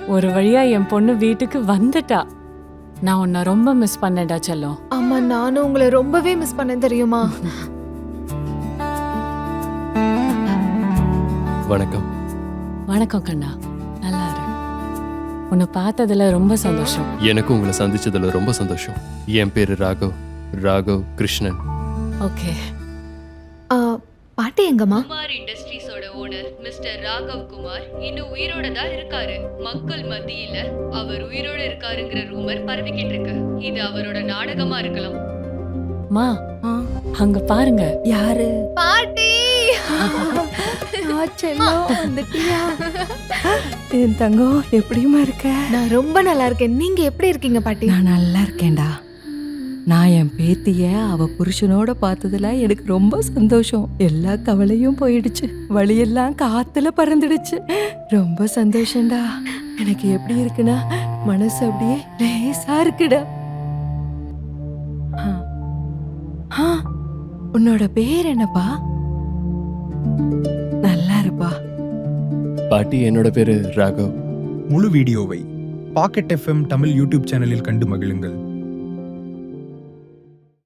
ஒரு வழியா என் பொண்ணு வீட்டுக்கு வந்துட்டா. நான் உன்னை ரொம்ப மிஸ் பண்ணேன்டா செல்லம். ஆமா, நானும் உங்களை ரொம்பவே மிஸ் பண்ணேன் தெரியுமா? வணக்கம். வணக்கம் கண்ணா, நல்லா இரு. உன்னை பார்த்ததுல ரொம்ப சந்தோஷம். எனக்கும் உங்களை சந்திச்சதுல ரொம்ப சந்தோஷம். என் பேரு ராகவ் கிருஷ்ணன். ஓகே. பாட்டி எங்கம்மா? குமார் இண்டஸ்ட்ரீஸோட ஓனர் மிஸ்டர் ராகவ் குமார் இன்னும் உயிரோட தான் இருக்காரு. மக்கள் மத்தியில அவர் உயிரோட இருக்காருங்கிற ரூமர் பரவிக்கிட்டு இருக்கு. இது அவரோட நாடகமா இருக்கலாம். மா, அங்க பாருங்க. யாரு? பாட்டி. வந்துட்டியா? என் தங்கம் எப்படியுமா இருக்க? நான் ரொம்ப நல்லா இருக்கேன். நீங்க எப்படி இருக்கீங்க பாட்டி? நான் நல்லா இருக்கேன்டா. நான் என் பேத்திய அவ புருஷனோட பார்த்ததுல எனக்கு ரொம்ப சந்தோஷம். எல்லா கவலையும் போயிடுச்சு, வழியெல்லாம் காத்துல பறந்துடுச்சு. ரொம்ப சந்தோஷம்டா. எனக்கு எப்படி இருக்குன்னா மனசு அப்படியே லேசா இருக்குடா. உன்னோட பேர் என்னப்பா? நல்லா இருப்பா. பாட்டி, என்னோட பேரு ராகவ். முழு வீடியோவை பாக்கெட் FM தமிழ் யூடியூப் சேனலில் கண்டு மகிழுங்கள்.